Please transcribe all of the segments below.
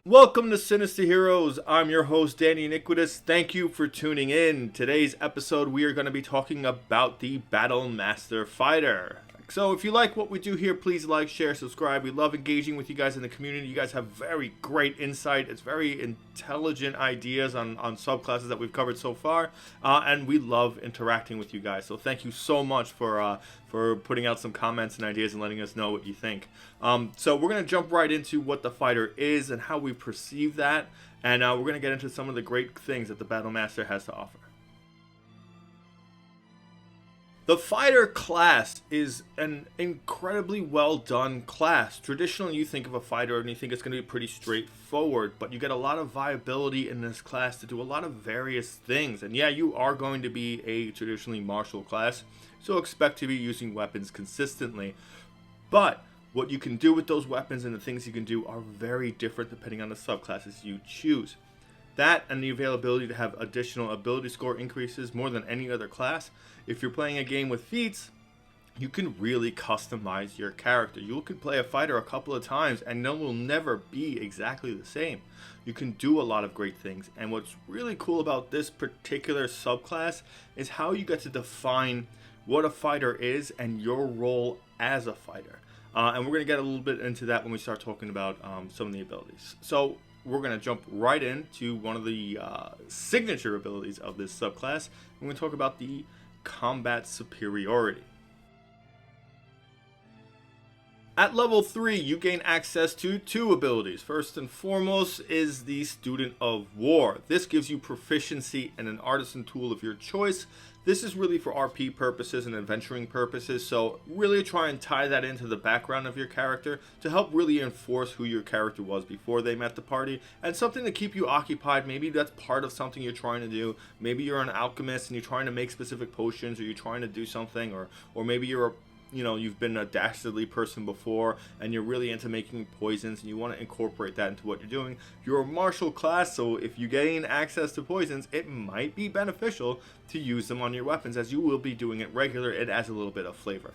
Welcome to Sinister Heroes. I'm your host, Danny Iniquitous. Thank you for tuning in. Today's episode, we are going to be talking about the Battlemaster Fighter. So if you like what we do here, please like, share, subscribe. We love engaging with you guys in the community. You guys have very great insight. It's very intelligent ideas on subclasses that we've covered so far. And we love interacting with you guys. So thank you so much for putting out some comments and ideas and letting us know what you think. So we're going to jump right into what the fighter is and how we perceive that. And we're going to get into some of the great things that the Battlemaster has to offer. The fighter class is an incredibly well done class. Traditionally, you think of a fighter and you think it's going to be pretty straightforward, but you get a lot of viability in this class to do a lot of various things. And yeah, you are going to be a traditionally martial class, so expect to be using weapons consistently. But what you can do with those weapons and the things you can do are very different depending on the subclasses you choose. That and the availability to have additional ability score increases more than any other class. If you're playing a game with feats, you can really customize your character. You can play a fighter a couple of times and it will never be exactly the same. You can do a lot of great things. And what's really cool about this particular subclass is how you get to define what a fighter is and your role as a fighter. And we're going to get a little bit into that when we start talking about some of the abilities. So we're going to jump right into one of the signature abilities of this subclass. We're going to talk about the combat superiority. At level 3, you gain access to 2 abilities. First and foremost is the Student of War. This gives you proficiency in an artisan tool of your choice. This is really for RP purposes and adventuring purposes, so really try and tie that into the background of your character to help really enforce who your character was before they met the party, and something to keep you occupied. Maybe that's part of something you're trying to do. Maybe you're an alchemist and you're trying to make specific potions, or you're trying to do something, or maybe you've been a dastardly person before and you're really into making poisons and you want to incorporate that into what you're doing. You're a martial class, so if you gain access to poisons, it might be beneficial to use them on your weapons, as you will be doing it regular. It adds a little bit of flavor.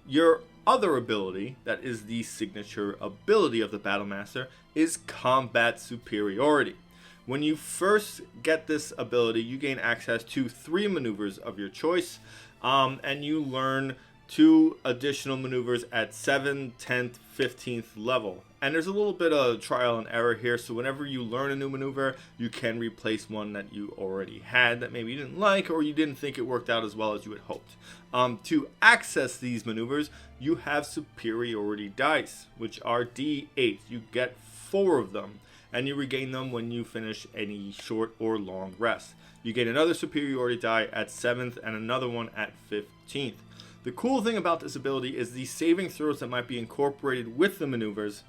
Your other ability, that is the signature ability of the Battlemaster, is combat superiority. When you first get this ability, you gain access to 3 maneuvers of your choice. And you learn 2 additional maneuvers at 7th, 10th, 15th level. And there's a little bit of trial and error here, so whenever you learn a new maneuver, you can replace one that you already had that maybe you didn't like, or you didn't think it worked out as well as you had hoped. To access these maneuvers, you have superiority dice, which are D8. You get 4 of them, and you regain them when you finish any short or long rest. You get another superiority die at 7th and another one at 15th. The cool thing about this ability is the saving throws that might be incorporated with the maneuvers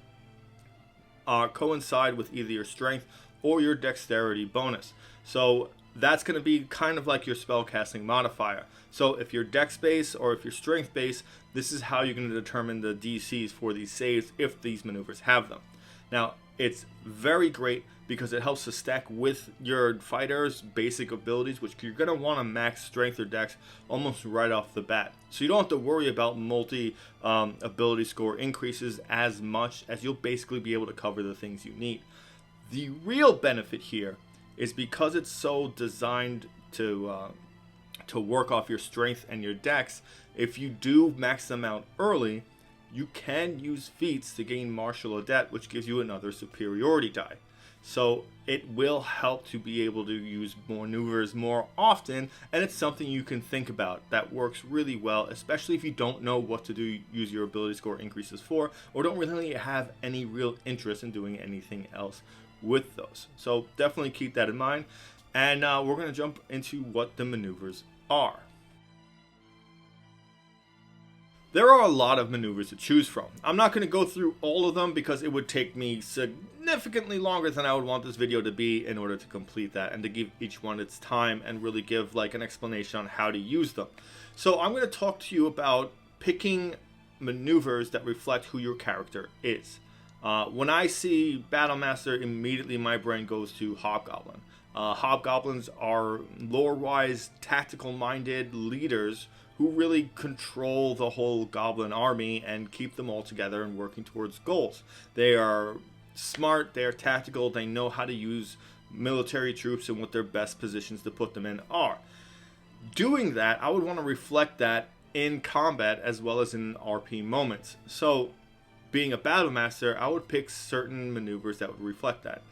coincide with either your strength or your dexterity bonus. So that's going to be kind of like your spellcasting modifier. So if you're dex base or if you're strength base, this is how you're going to determine the DCs for these saves if these maneuvers have them. Now, it's very great because it helps to stack with your fighter's basic abilities, which you're going to want to max strength or dex almost right off the bat. So you don't have to worry about multi ability score increases as much, as you'll basically be able to cover the things you need. The real benefit here is because it's so designed to work off your strength and your dex. If you do max them out early, you can use feats to gain martial adept, which gives you another superiority die. So it will help to be able to use maneuvers more often, and it's something you can think about. That works really well, especially if you don't know what to do, use your ability score increases for, or don't really have any real interest in doing anything else with those. So definitely keep that in mind, and we're going to jump into what the maneuvers are. There are a lot of maneuvers to choose from. I'm not going to go through all of them because it would take me significantly longer than I would want this video to be in order to complete that and to give each one its time and really give like an explanation on how to use them. So I'm going to talk to you about picking maneuvers that reflect who your character is. When I see Battlemaster, immediately my brain goes to Hobgoblin. Hobgoblins are lore-wise, tactical-minded leaders who really control the whole goblin army and keep them all together and working towards goals. They are smart, they are tactical, they know how to use military troops and what their best positions to put them in are. Doing that, I would want to reflect that in combat as well as in RP moments. So, being a battle master, I would pick certain maneuvers that would reflect that.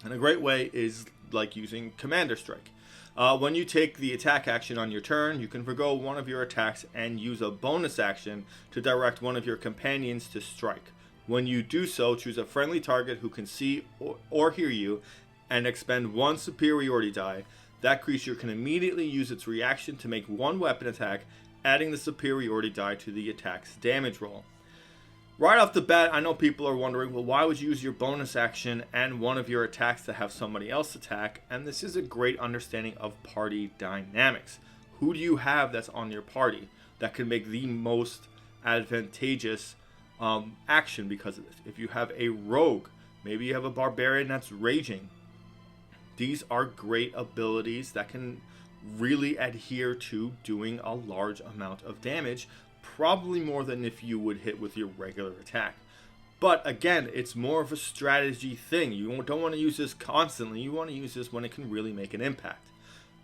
And a great way is like using Commander Strike. When you take the attack action on your turn, you can forgo one of your attacks and use a bonus action to direct one of your companions to strike. When you do so, choose a friendly target who can see or hear you and expend one superiority die. That creature can immediately use its reaction to make one weapon attack, adding the superiority die to the attack's damage roll. Right off the bat, I know people are wondering, well, why would you use your bonus action and one of your attacks to have somebody else attack? And this is a great understanding of party dynamics. Who do you have that's on your party that can make the most advantageous action because of this? If you have a rogue, maybe you have a barbarian that's raging. These are great abilities that can really adhere to doing a large amount of damage, probably more than if you would hit with your regular attack. But again, it's more of a strategy thing. You don't want to use this constantly. You want to use this when it can really make an impact.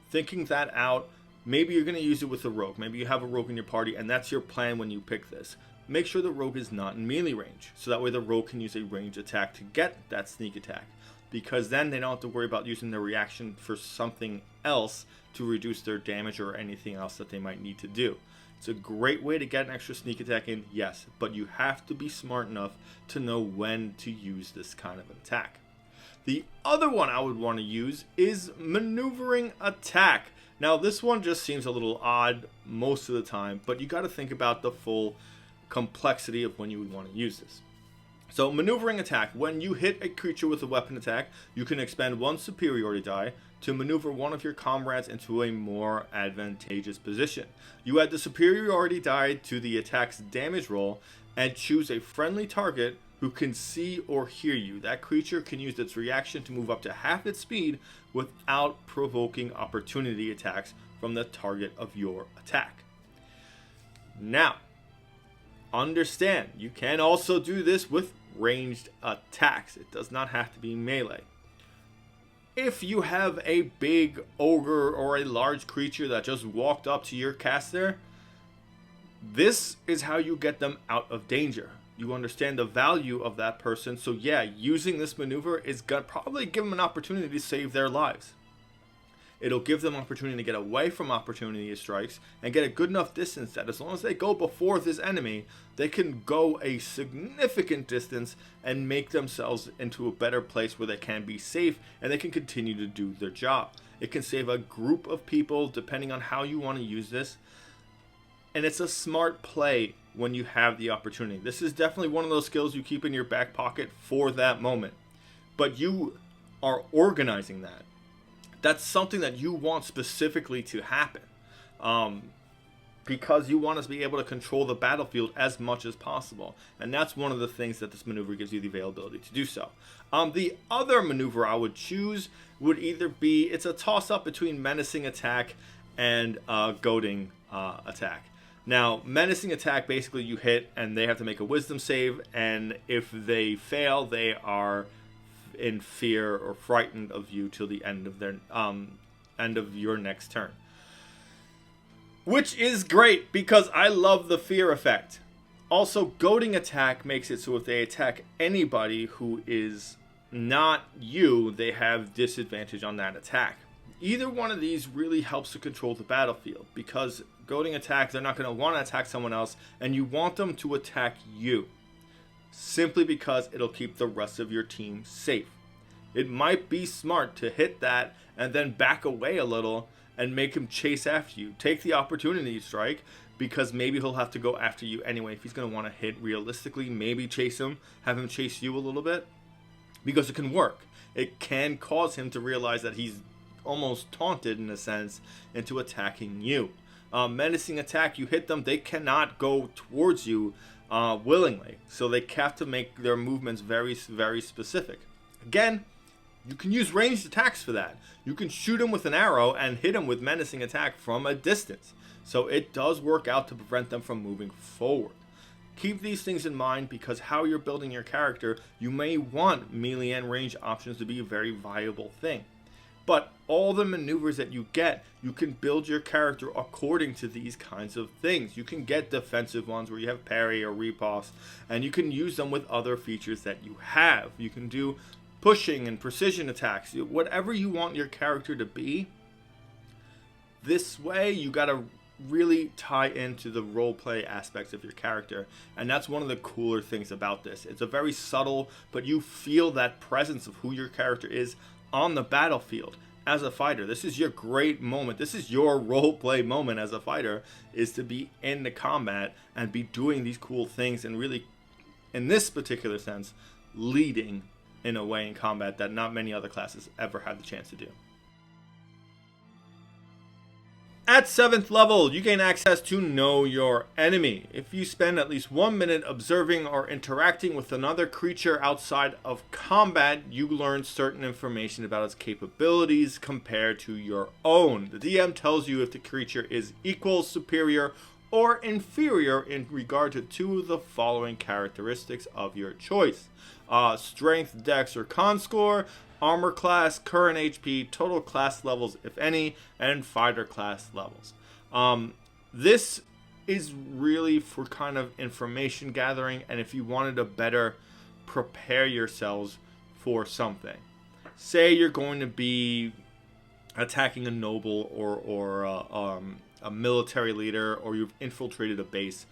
Thinking that out, maybe you're going to use it with a rogue. Maybe you have a rogue in your party and that's your plan when you pick this. Make sure the rogue is not in melee range, so that way the rogue can use a ranged attack to get that sneak attack. Because then they don't have to worry about using their reaction for something else to reduce their damage or anything else that they might need to do. It's a great way to get an extra sneak attack in, yes, but you have to be smart enough to know when to use this kind of attack. The other one I would want to use is maneuvering attack. Now this one just seems a little odd most of the time, but you got to think about the full complexity of when you would want to use this. So maneuvering attack, when you hit a creature with a weapon attack, you can expend one superiority die to maneuver one of your comrades into a more advantageous position. You add the superiority die to the attack's damage roll and choose a friendly target who can see or hear you. That creature can use its reaction to move up to half its speed without provoking opportunity attacks from the target of your attack. Now, understand, you can also do this with ranged attacks. It does not have to be melee. If you have a big ogre or a large creature that just walked up to your caster, this is how you get them out of danger. You understand the value of that person, so yeah, using this maneuver is going to probably give them an opportunity to save their lives. It'll give them opportunity to get away from opportunity strikes and get a good enough distance that as long as they go before this enemy, they can go a significant distance and make themselves into a better place where they can be safe and they can continue to do their job. It can save a group of people depending on how you want to use this. And it's a smart play when you have the opportunity. This is definitely one of those skills you keep in your back pocket for that moment. But you are organizing that. That's something that you want specifically to happen. Because you want to be able to control the battlefield as much as possible. And that's one of the things that this maneuver gives you the availability to do so. The other maneuver I would choose would either be, it's a toss-up between menacing attack and goading attack. Now, menacing attack, basically you hit and they have to make a wisdom save, and if they fail, they are in fear or frightened of you till the end of their end of your next turn. Which is great because I love the fear effect. Also, goading attack makes it so if they attack anybody who is not you, they have disadvantage on that attack. Either one of these really helps to control the battlefield because goading attack, they're not going to want to attack someone else and you want them to attack you. Simply because it'll keep the rest of your team safe. It might be smart to hit that and then back away a little and make him chase after you. Take the opportunity strike because maybe he'll have to go after you anyway. If he's going to want to hit realistically, maybe chase him, have him chase you a little bit because it can work. It can cause him to realize that he's almost taunted in a sense into attacking you. Menacing attack, you hit them, they cannot go towards you willingly, so they have to make their movements very, very specific. Again, you can use ranged attacks for that. You can shoot him with an arrow and hit him with menacing attack from a distance, so it does work out to prevent them from moving forward. Keep these things in mind because how you're building your character, you may want melee and range options to be a very viable thing. But all the maneuvers that you get, you can build your character according to these kinds of things. You can get defensive ones where you have parry or riposte, and you can use them with other features that you have. You can do pushing and precision attacks, whatever you want your character to be. This way, you gotta really tie into the roleplay aspects of your character, and that's one of the cooler things about this. It's a very subtle, but you feel that presence of who your character is on the battlefield as a fighter. This is your great moment. This is your roleplay moment as a fighter, is to be in the combat and be doing these cool things and really, in this particular sense, leading in a way in combat that not many other classes ever had the chance to do. At 7th level, you gain access to Know Your Enemy. If you spend at least 1 minute observing or interacting with another creature outside of combat, you learn certain information about its capabilities compared to your own. The DM tells you if the creature is equal, superior, or inferior in regard to 2 of the following characteristics of your choice. Strength, dex, or con score, armor class, current HP, total class levels, if any, and fighter class levels. This is really for kind of information gathering, and if you wanted to better prepare yourselves for something. Say you're going to be attacking a noble or a military leader, or you've infiltrated a base.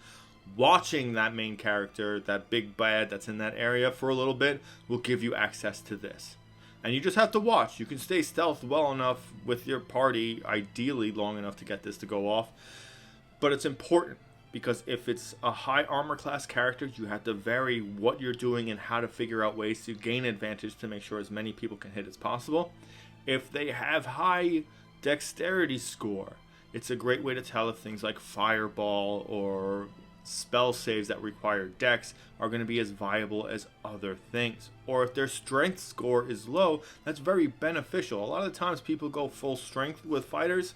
Watching that main character, that big bad that's in that area for a little bit, will give you access to this. And you just have to watch. You can stay stealth well enough with your party, ideally long enough to get this to go off. But it's important, because if it's a high armor class character, you have to vary what you're doing and how to figure out ways to gain advantage to make sure as many people can hit as possible. If they have high dexterity score, it's a great way to tell if things like fireball or spell saves that require dex are going to be as viable as other things. Or if their strength score is low, that's very beneficial. A lot of the times people go full strength with fighters,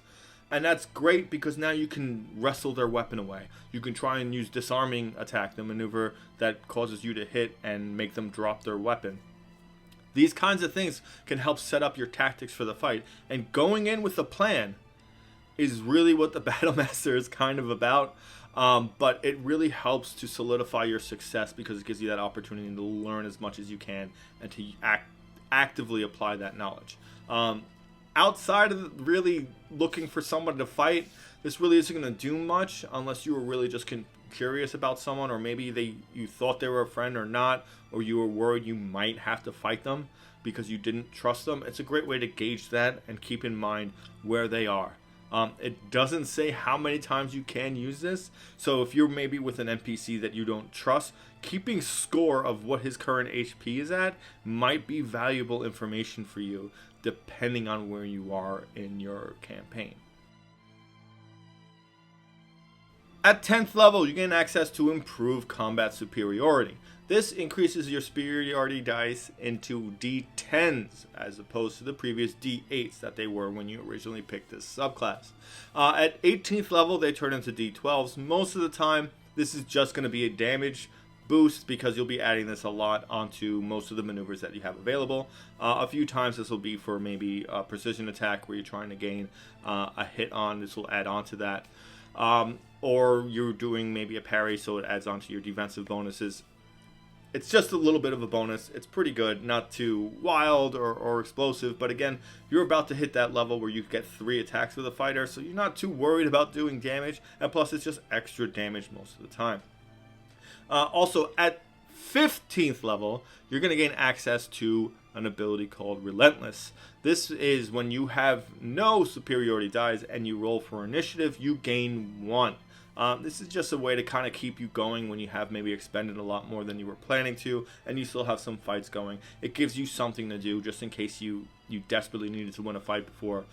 and that's great because now you can wrestle their weapon away. You can try and use disarming attack, the maneuver that causes you to hit and make them drop their weapon. These kinds of things can help set up your tactics for the fight, and going in with a plan is really what the Battlemaster is kind of about. But it really helps to solidify your success because it gives you that opportunity to learn as much as you can and to actively apply that knowledge. Outside of really looking for someone to fight, this really isn't going to do much unless you were really just curious about someone, or maybe you thought they were a friend or not, or you were worried you might have to fight them because you didn't trust them. It's a great way to gauge that and keep in mind where they are. It doesn't say how many times you can use this, so if you're maybe with an NPC that you don't trust, keeping score of what his current HP is at might be valuable information for you, depending on where you are in your campaign. At 10th level, you gain access to Improved Combat Superiority. This increases your superiority dice into D10s as opposed to the previous D8s that they were when you originally picked this subclass. At 18th level, they turn into D12s. Most of the time, this is just going to be a damage boost because you'll be adding this a lot onto most of the maneuvers that you have available. A few times this will be for maybe a precision attack where you're trying to gain a hit on. This will add on to that. Or you're doing maybe a parry, so it adds on to your defensive bonuses. It's just a little bit of a bonus. It's pretty good, not too wild or explosive, but again, you're about to hit that level where you get 3 attacks with a fighter, so you're not too worried about doing damage, and plus it's just extra damage most of the time. Also, at 15th level, you're going to gain access to an ability called Relentless. This is when you have no superiority dice and you roll for initiative, you gain 1. This is just a way to kind of keep you going when you have maybe expended a lot more than you were planning to, and you still have some fights going. It gives you something to do just in case you desperately needed to win a fight before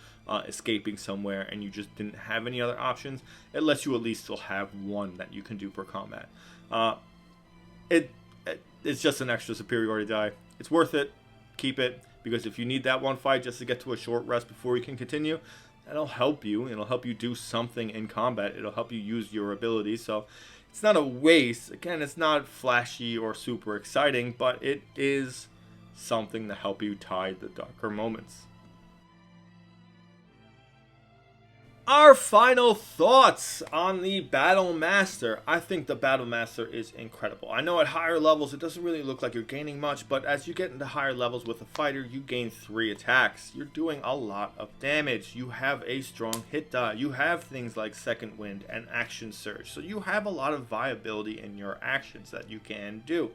escaping somewhere and you just didn't have any other options. It lets you at least still have 1 that you can do per combat. It's just an extra superiority die. It's worth it. Keep it, because if you need that 1 fight just to get to a short rest before you can continue, that'll help you. It'll help you do something in combat. It'll help you use your abilities. So It's not a waste. Again, it's not flashy or super exciting, but it is something to help you tide the darker moments. Our final thoughts on the Battlemaster. I think the Battlemaster is incredible. I know at higher levels it doesn't really look like you're gaining much, but as you get into higher levels with a fighter, you gain 3 attacks. You're doing a lot of damage. You have a strong hit die. You have things like Second Wind and Action Surge. So you have a lot of viability in your actions that you can do.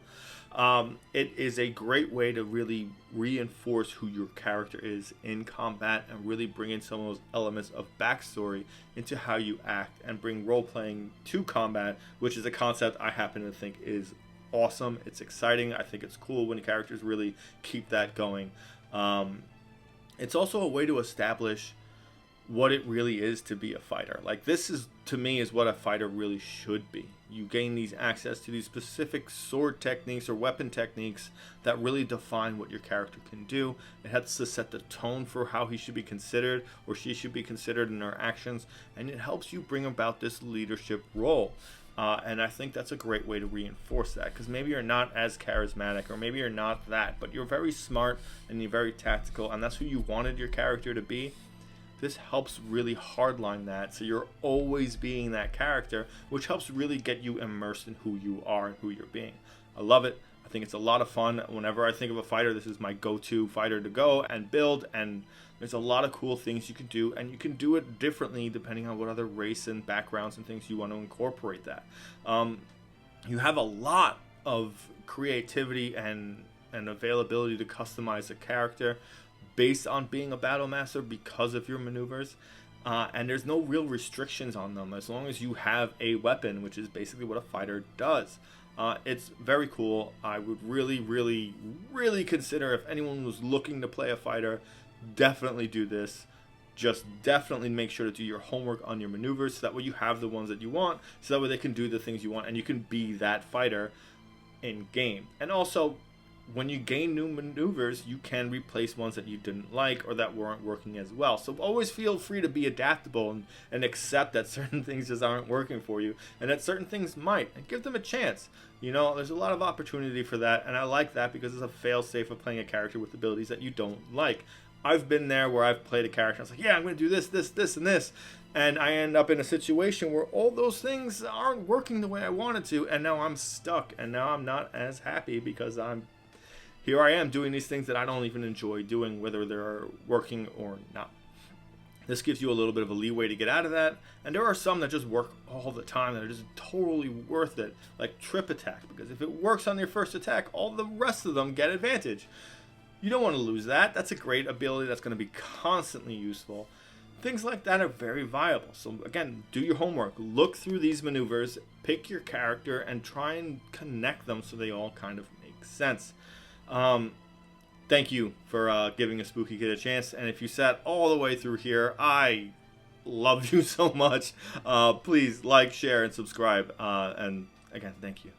It is a great way to really reinforce who your character is in combat and really bring in some of those elements of backstory into how you act and bring role-playing to combat, which is a concept I happen to think is awesome. It's exciting. I think it's cool when characters really keep that going. It's also a way to establish what it really is to be a fighter. Like, this is, to me, is what a fighter really should be. You gain these access to these specific sword techniques or weapon techniques that really define what your character can do. It helps to set the tone for how he should be considered or she should be considered in her actions, and it helps you bring about this leadership role. And I think that's a great way to reinforce that, because maybe you're not as charismatic or maybe you're not that, but you're very smart and you're very tactical, and that's who you wanted your character to be. This helps really hardline that, so you're always being that character, which helps really get you immersed in who you are and who you're being. I love it. I think it's a lot of fun. Whenever I think of a fighter, this is my go-to fighter to go and build, and there's a lot of cool things you can do, and you can do it differently depending on what other race and backgrounds and things you want to incorporate that. You have a lot of creativity and availability to customize a character based on being a Battlemaster because of your maneuvers, and there's no real restrictions on them as long as you have a weapon, which is basically what a fighter does. It's very cool. I would really consider, if anyone was looking to play a fighter, definitely do this. Just definitely make sure to do your homework on your maneuvers, so that way you have the ones that you want, so that way they can do the things you want and you can be that fighter in game. And also, when you gain new maneuvers, you can replace ones that you didn't like or that weren't working as well. So always feel free to be adaptable and accept that certain things just aren't working for you and that certain things might, and give them a chance. You know, there's a lot of opportunity for that, and I like that because it's a fail-safe of playing a character with abilities that you don't like. I've been there where I've played a character, I was like, yeah, I'm going to do this, and this. And I end up in a situation where all those things aren't working the way I wanted to, and now I'm stuck, and now I'm not as happy because here I am doing these things that I don't even enjoy doing, whether they're working or not. This gives you a little bit of a leeway to get out of that, and there are some that just work all the time that are just totally worth it, like trip attack, because if it works on your first attack, all the rest of them get advantage. You don't want to lose that. That's a great ability that's going to be constantly useful. Things like that are very viable. So again, do your homework, look through these maneuvers, pick your character, and try and connect them so they all kind of make sense. Thank you for giving a Spooky Kid a chance, and if you sat all the way through here, I love you so much. Please like, share, and subscribe, and again, thank you.